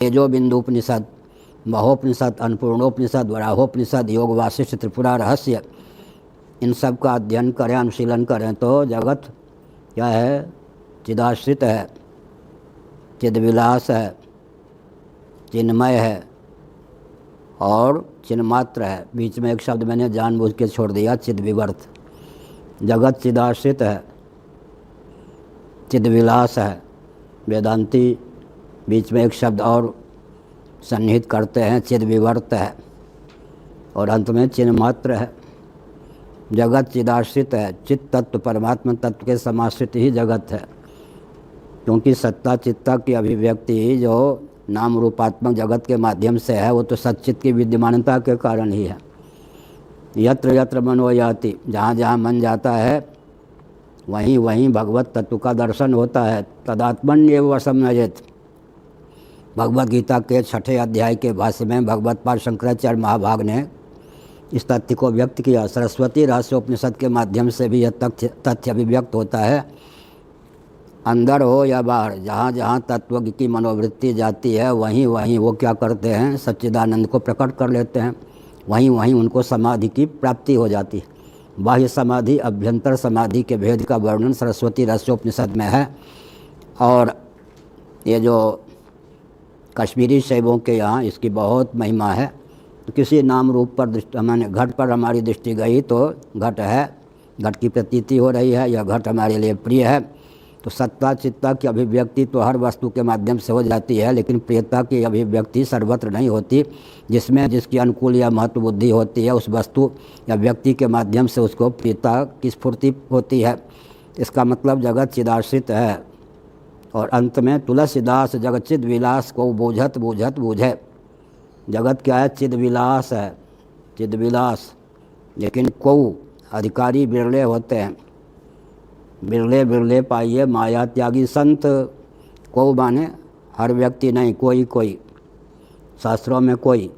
तेजो बिंदुपनिषद, महोपनिषद, अन्नपूर्णोपनिषद, वराहोपनिषद, योग वासिष्ठ, त्रिपुरा रहस्य, इन सब का अध्ययन करें, अनुशीलन करें तो जगत क्या है? चिदाश्रित है, चिदविलास है, चिन्मय है और चिन्मात्र है। बीच में एक शब्द मैंने जानबूझ के छोड़ दिया, चिदविवर्त। जगत चिदाश्रित है, चिदविलास है। वेदांती बीच में एक शब्द और सन्निहित करते हैं, चिदविवर्त है, और अंत में चिन्मात्र है। जगत चिदाश्रित है, चित्त तत्व परमात्मा तत्व के समाश्रित ही जगत है, क्योंकि सत्ता चित्ता की अभिव्यक्ति जो नाम रूपात्मक जगत के माध्यम से है वो तो सच्चित की विद्यमानता के कारण ही है। यत्र यत्र मनो याति, जहाँ जहाँ मन जाता है वहीं वहीं भगवत तत्व का दर्शन होता है। तदात्मन्येव वशं नयेत्, भगवत गीता के 6ठे अध्याय के भाष्य में भगवत पाद शंकराचार्य महाभाग ने इस तथ्य को व्यक्त किया। सरस्वती रहस्योपनिषद के माध्यम से भी यह तथ्य अभिव्यक्त होता है। अंदर हो या बाहर, जहाँ जहाँ तत्व की मनोवृत्ति जाती है वहीं वहीं वो क्या करते हैं? सच्चिदानंद को प्रकट कर लेते हैं, वहीं वहीं उनको समाधि की प्राप्ति हो जाती है। बाह्य समाधि, अभ्यंतर समाधि के भेद का वर्णन सरस्वती रहस्योपनिषद में है। और ये जो कश्मीरी शैवों के यहाँ इसकी बहुत महिमा है। तो किसी नाम रूप पर मैंने घट पर हमारी दृष्टि गई तो घट है, घट की प्रतीति हो रही है, यह घट हमारे लिए प्रिय है। तो सत्ता चित्ता की अभिव्यक्ति तो हर वस्तु के माध्यम से हो जाती है, लेकिन प्रियता की अभिव्यक्ति सर्वत्र नहीं होती। जिसमें जिसकी अनुकूल या महत्व बुद्धि होती है उस वस्तु या व्यक्ति के माध्यम से उसको प्रियता की स्फूर्ति होती है। इसका मतलब जगत चिदाश्रित है। और अंत में तुलसीदास जगत चिद विलास को बूझत बूझत बूझे। जगत क्या है? चिद विलास है, चिद विलास। लेकिन को अधिकारी बिरले होते हैं, बिरले बिरले पाइए माया त्यागी संत। को माने हर व्यक्ति नहीं, कोई कोई, शास्त्रों में कोई।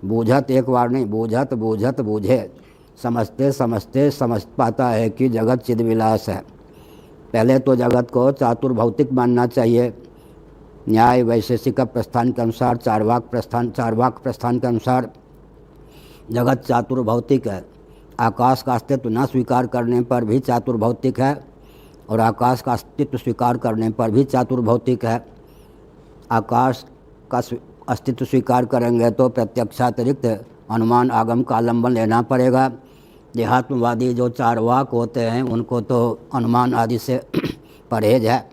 बूझत एक बार नहीं, बूझत बूझत बूझे, समझते समझते समझ पाता है कि जगत चिदविलास है। पहले तो जगत को चातुर्भौतिक मानना चाहिए। न्याय वैशेषिक प्रस्थान के अनुसार, चार्वाक प्रस्थान के अनुसार जगत चातुर्भौतिक है। आकाश का अस्तित्व न स्वीकार करने पर भी चातुर्भौतिक है, और आकाश का अस्तित्व स्वीकार करने पर भी चातुर्भौतिक है। आकाश का अस्तित्व स्वीकार करेंगे तो प्रत्यक्षातिरिक्त अनुमान आगम का अवलंबन लेना पड़ेगा। देहात्मवादी जो चारवाक होते हैं उनको तो अनुमान आदि से परहेज है,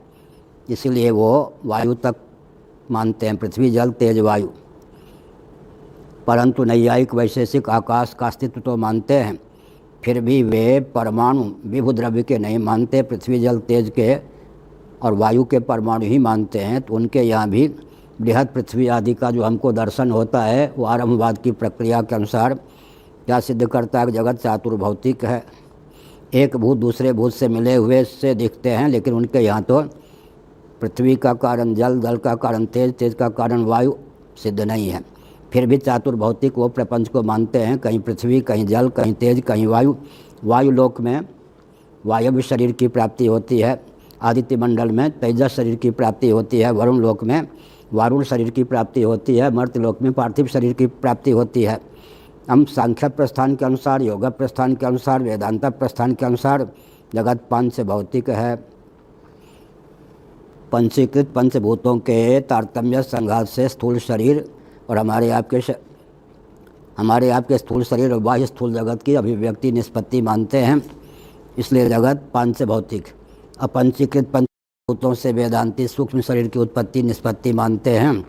इसलिए वो वायु तक मानते हैं, पृथ्वी जल तेज वायु। परंतु नैयायिक वैशेषिक आकाश का अस्तित्व तो मानते हैं, फिर भी वे परमाणु विभु द्रव्य के नहीं मानते, पृथ्वी जल तेज के और वायु के परमाणु ही मानते हैं। तो उनके यहाँ भी बृहद पृथ्वी आदि का जो हमको दर्शन होता है वो आरंभवाद की प्रक्रिया के अनुसार क्या सिद्ध करता है कि जगत चातुर्भौतिक है। एक भूत दूसरे भूत से मिले हुए से दिखते हैं, लेकिन उनके यहाँ तो पृथ्वी का कारण जल, जल का कारण तेज, तेज का कारण वायु सिद्ध नहीं है। फिर भी चातुर्भौतिक वो प्रपंच को मानते हैं, कहीं पृथ्वी, कहीं जल, कहीं तेज, कहीं वायु। वायु लोक में वायव्य शरीर की प्राप्ति होती है, आदित्य मंडल में तेजस शरीर की प्राप्ति होती है, वरुण लोक में वारुण शरीर की प्राप्ति होती है, मर्त्य लोक में पार्थिव शरीर की प्राप्ति होती है। हम सांख्य प्रस्थान के अनुसार, योग प्रस्थान के अनुसार, वेदांत प्रस्थान के अनुसार जगत पंच भौतिक है। पंचीकृत पंचभूतों के तारतम्य संघात से स्थूल शरीर और हमारे आपके स्थूल शरीर और बाह्य स्थूल जगत की अभिव्यक्ति निष्पत्ति मानते हैं, इसलिए जगत पांच भौतिक। अपंचीकृत पंचभूतों से वेदांती सूक्ष्म शरीर की उत्पत्ति निष्पत्ति मानते हैं,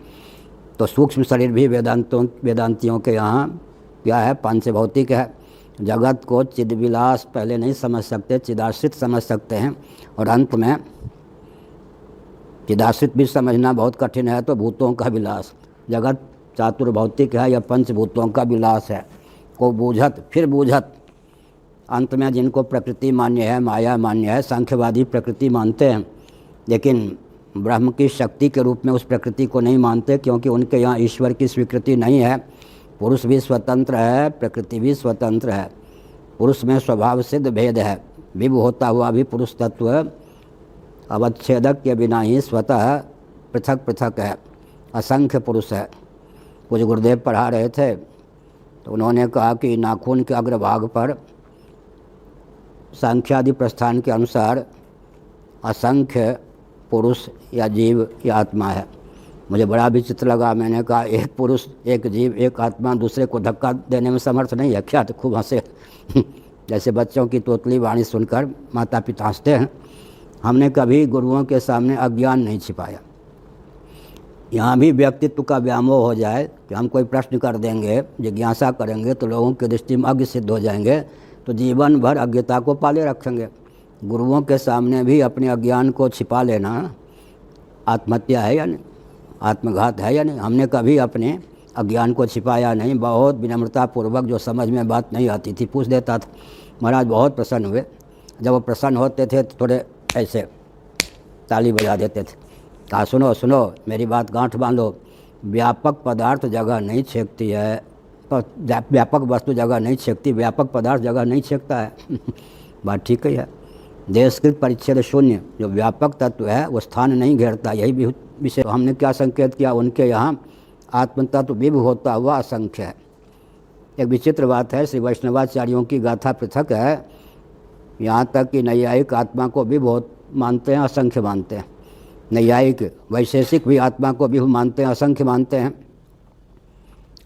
तो सूक्ष्म शरीर भी वेदांतियों के यहाँ क्या है? पांच भौतिक है। जगत को चिदविलास पहले नहीं समझ सकते, चिदाश्रित समझ सकते हैं, और अंत में चिदाश्रित भी समझना बहुत कठिन है तो भूतों का विलास। जगत चातुर्भौतिक है या पंचभूतों का विलास है। को बूझत फिर बूझत, अंत में जिनको प्रकृति मान्य है, माया मान्य है, सांख्यवादी प्रकृति मानते हैं, लेकिन ब्रह्म की शक्ति के रूप में उस प्रकृति को नहीं मानते, क्योंकि उनके यहाँ ईश्वर की स्वीकृति नहीं है। पुरुष भी स्वतंत्र है, प्रकृति भी स्वतंत्र है। पुरुष में स्वभाव सिद्ध भेद है, विभु होता हुआ भी पुरुष तत्व अवच्छेदक के बिना ही स्वतः पृथक पृथक है। असंख्य पुरुष है। कुछ गुरुदेव पढ़ा रहे थे तो उन्होंने कहा कि नाखून के अग्रभाग पर सांख्यादि प्रस्थान के अनुसार असंख्य पुरुष या जीव या आत्मा है। मुझे बड़ा विचित्र लगा। मैंने कहा एक पुरुष, एक जीव, एक आत्मा दूसरे को धक्का देने में समर्थ नहीं है क्या? तो खूब हंसे। जैसे बच्चों की तोतली वाणी सुनकर माता पिता हंसते हैं। हमने कभी गुरुओं के सामने अज्ञान नहीं छिपाया। यहाँ भी व्यक्तित्व का व्यामोह हो जाए कि हम कोई प्रश्न कर देंगे, जिज्ञासा करेंगे तो लोगों की दृष्टि में अज्ञ सिद्ध हो जाएंगे, तो जीवन भर अज्ञता को पाले रखेंगे। गुरुओं के सामने भी अपने अज्ञान को छिपा लेना आत्महत्या है या नहीं, आत्मघात है या नहीं? हमने कभी अपने अज्ञान को छिपाया नहीं। बहुत विनम्रतापूर्वक जो समझ में बात नहीं आती थी पूछ देता था। महाराज बहुत प्रसन्न हुए। जब वो प्रसन्न होते थे तो थोड़े ऐसे ताली बजा देते थे। कहा सुनो सुनो, मेरी बात गांठ बांधो। व्यापक पदार्थ जगह नहीं छेकती है, व्यापक वस्तु जगह नहीं छेकती, व्यापक पदार्थ जगह नहीं छेकता है। बात ठीक ही है। देशकृत परिच्छेद शून्य जो व्यापक तत्व है वो स्थान नहीं घेरता। यही भी विषय हमने क्या संकेत किया, उनके यहाँ आत्म तत्व विभु होता हुआ असंख्य है। एक विचित्र बात है, श्री वैष्णवाचार्यों की गाथा पृथक है। यहाँ तक कि नैयायिक आत्मा को विभु मानते हैं, असंख्य मानते हैं। नैयायिक वैशेषिक भी आत्मा को विभु मानते हैं, असंख्य मानते हैं।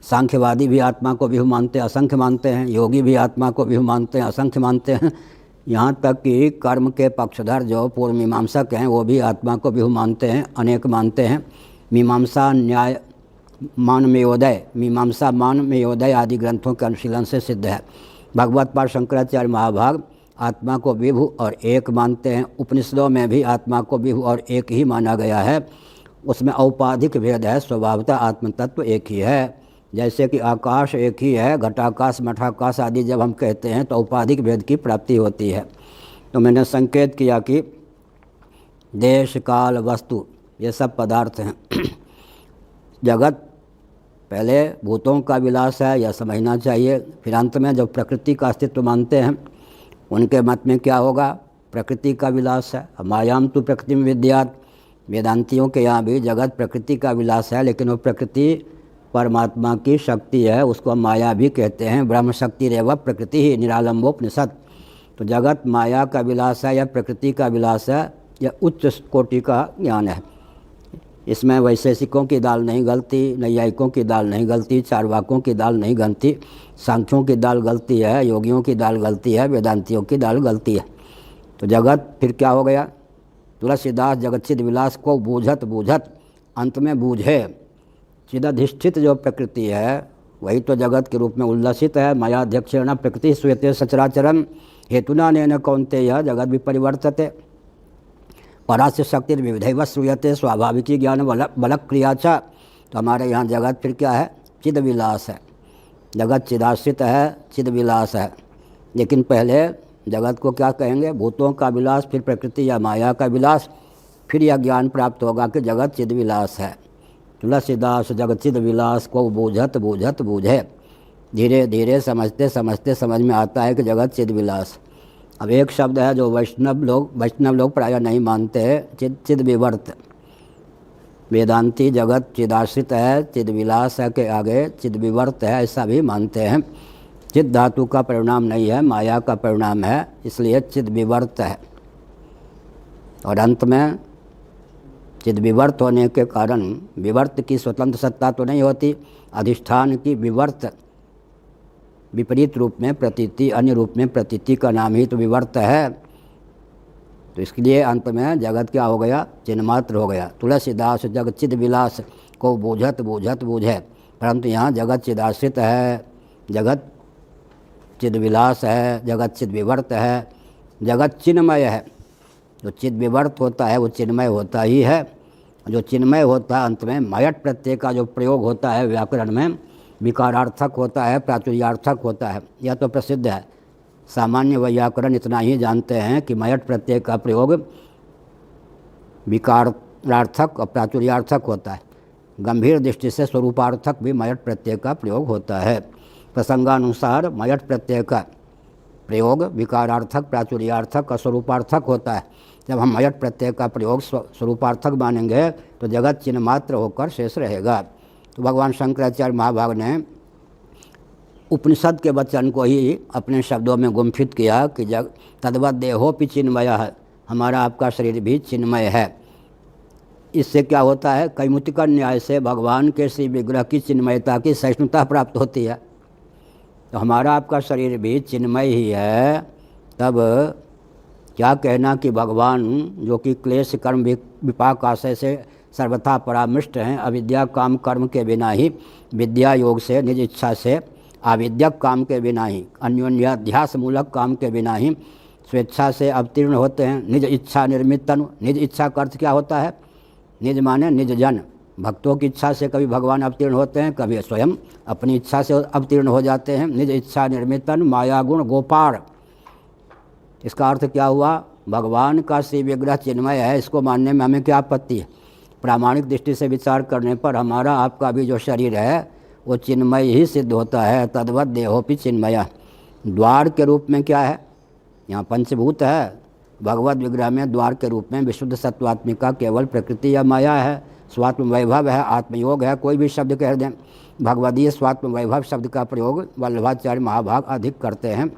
सांख्यवादी भी आत्मा को विभु मानते हैं, असंख्य मानते हैं। योगी भी आत्मा को विभु मानते हैं, असंख्य मानते हैं। यहाँ तक कि कर्म के पक्षधर जो पूर्व मीमांसक हैं वो भी आत्मा को विभु मानते हैं, अनेक मानते हैं। मीमांसा न्याय मान मेयोदय, मीमांसा मान मेयोदय आदि ग्रंथों के अनुशीलन से सिद्ध है। भगवत पाद शंकराचार्य महाभाग आत्मा को विभु और एक मानते हैं। उपनिषदों में भी आत्मा को विभु और एक ही माना गया है। उसमें औपाधिक भेद है, स्वभावतः आत्म तत्व एक ही है। जैसे कि आकाश एक ही है, घटाकाश मठाकाश आदि जब हम कहते हैं तो औपाधिक भेद की प्राप्ति होती है। तो मैंने संकेत किया कि देश काल वस्तु ये सब पदार्थ हैं। जगत पहले भूतों का विलास है, यह समझना चाहिए। फिर अंत में जब प्रकृति का अस्तित्व मानते हैं उनके मत में क्या होगा, प्रकृति का विलास है। मायाम तो प्रकृति में विद्यात, वेदांतियों के यहाँ भी जगत प्रकृति का विलास है, लेकिन वो प्रकृति परमात्मा की शक्ति है, उसको माया भी कहते हैं। ब्रह्म शक्ति रेव प्रकृति ही निरालंबोपनिषद। तो जगत माया का विलास है या प्रकृति का विलास है, यह उच्च कोटि का ज्ञान है। इसमें वैशेषिकों की दाल नहीं गलती, नैयायिकों की दाल नहीं गलती, चारवाकों की दाल नहीं गलती, सांख्यों की दाल गलती है, योगियों की दाल गलती है, वेदांतियों की दाल गलती है। तो जगत फिर क्या हो गया? तुलसीदास जगतचिद विलास को बूझत बूझत अंत में बूझे। चिदधिष्ठित जो प्रकृति है वही तो जगत के रूप में उल्लसित है। मायाध्यक्षेण प्रकृति श्वेते सचराचरम हेतुना नेन कौन्तेय जगत विपरिवर्तते। परास्य शक्ति विविधैव श्रूयते स्वाभाविकी ज्ञान बल क्रिया च। तो हमारे यहाँ जगत फिर क्या है? चिद विलास है। जगत चिदाश्रित है, चिद विलास है। लेकिन पहले जगत को क्या कहेंगे? भूतों का विलास, फिर प्रकृति या माया का विलास, फिर यह ज्ञान प्राप्त होगा कि जगत चिद विलास है। तुलसीदास जगत चिद विलास को बूझत बूझत बूझे। धीरे धीरे समझते समझते समझ में आता है कि जगत चिद विलास। अब एक शब्द है जो वैष्णव लोग प्रायः नहीं मानते हैं, चिद विवर्त। वेदांती जगत चिदाश्रित है, चिद विलास है के आगे चिद विवर्त है ऐसा भी मानते हैं। चिद धातु का परिणाम नहीं है, माया का परिणाम है, इसलिए चिद विवर्त है। और अंत में चिद विवर्त होने के कारण विवर्त की स्वतंत्र सत्ता तो नहीं होती, अधिष्ठान की विवर्त विपरीत रूप में प्रतीति, अन्य रूप में प्रतीति का नाम ही तो विवर्त है। तो इसके लिए अंत में जगत क्या हो गया? चिन्मात्र हो गया। तुलसीदास जगत चिद विलास को बूझत बूझत बूझे, परंतु यहाँ जगत चिदाश्रित है, जगत चिद विलास है, जगत चिद विवर्त है, जगत चिन्मय है। जो चिद विवर्त होता है वो चिन्मय होता ही है। जो चिन्मय होता है अंत में मयट प्रत्यय का जो प्रयोग होता है व्याकरण में विकारार्थक होता है, प्राचुर्यार्थक होता है। यह तो प्रसिद्ध है। सामान्य व्याकरण इतना ही जानते हैं कि मयट प्रत्यय का प्रयोग विकारार्थक और प्राचुर्यार्थक होता है। गंभीर दृष्टि से स्वरूपार्थक भी मयट प्रत्यय का प्रयोग होता है। प्रसंगानुसार मयट प्रत्यय का प्रयोग विकारार्थक, प्राचुर्यार्थक और स्वरूपार्थक होता है। जब हम मयट प्रत्यय का प्रयोग स्वरूपार्थक मानेंगे तो जगत चिन्ह मात्र होकर शेष रहेगा। तो भगवान शंकराचार्य महाभाग ने उपनिषद के वचन को ही अपने शब्दों में गुम्फित किया कि जग तद्वत देहोपि चिन्मय है, हमारा आपका शरीर भी चिन्मय है। इससे क्या होता है, कैमुतिका न्याय से भगवान के श्री विग्रह की चिन्मयता की सहिष्णुता प्राप्त होती है। तो हमारा आपका शरीर भी चिन्मय ही है। तब क्या कहना कि भगवान जो कि क्लेश कर्म विपाक आशय से सर्वथा परामृष्ट हैं, अविद्या काम कर्म के बिना ही, विद्या योग से निज इच्छा से, आविद्यक काम के बिना ही, अन्योन्याध्यास मूलक काम के बिना ही स्वेच्छा से अवतीर्ण होते हैं। निज इच्छा निर्मित तनु, निज इच्छा का अर्थ क्या होता है, निज माने निज जन। भक्तों की इच्छा से कभी भगवान अवतीर्ण होते हैं, कभी स्वयं अपनी इच्छा से अवतीर्ण हो जाते हैं। निज इच्छा निर्मितन माया गुण गोपार, इसका अर्थ क्या हुआ, भगवान का श्री विग्रह चिन्मय है, इसको मानने में हमें क्या आपत्ति है। प्रामाणिक दृष्टि से विचार करने पर हमारा आपका भी जो शरीर है वो चिन्मय ही सिद्ध होता है। तद्वत देहोपि चिन्मय, द्वार के रूप में क्या है, यहाँ पंचभूत है, भगवत विग्रह में द्वार के रूप में विशुद्ध सत्वात्मिका केवल प्रकृति या माया है, स्वात्म वैभव है, आत्मयोग है, कोई भी शब्द कह दें। भगवदीय स्वात्म वैभव शब्द का प्रयोग वल्लभाचार्य महाभाग अधिक करते हैं।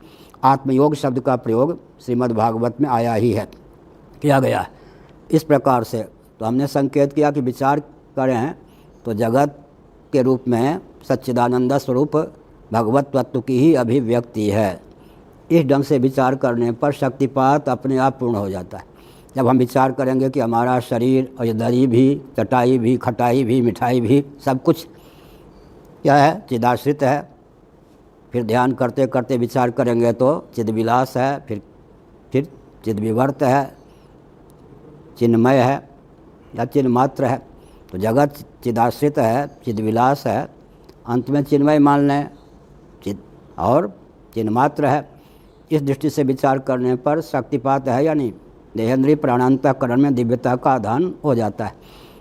आत्मयोग शब्द का प्रयोग श्रीमद् भागवत में आया ही है, किया गया है। इस प्रकार से तो हमने संकेत किया कि विचार करें तो जगत के रूप में सच्चिदानंद स्वरूप भगवत तत्व की ही अभिव्यक्ति है। इस ढंग से विचार करने पर शक्तिपात अपने आप पूर्ण हो जाता है। जब हम विचार करेंगे कि हमारा शरीर और ये दरी भी, चटाई भी, खटाई भी, मिठाई भी, सब कुछ क्या है, चिदाश्रित है। फिर ध्यान करते करते विचार करेंगे तो चिद्विलास है, फिर चिद्विवर्त है, चिन्मय है या चिन्मात्र है। तो जगत चिदाश्रित है, चिद्विलास है, अंत में चिन्मय मान लें, चिद और चिन्मात्र है। इस दृष्टि से विचार करने पर शक्तिपात है या नहीं, देहेंद्रीय प्राणांतकरण में दिव्यता का आधान हो जाता है।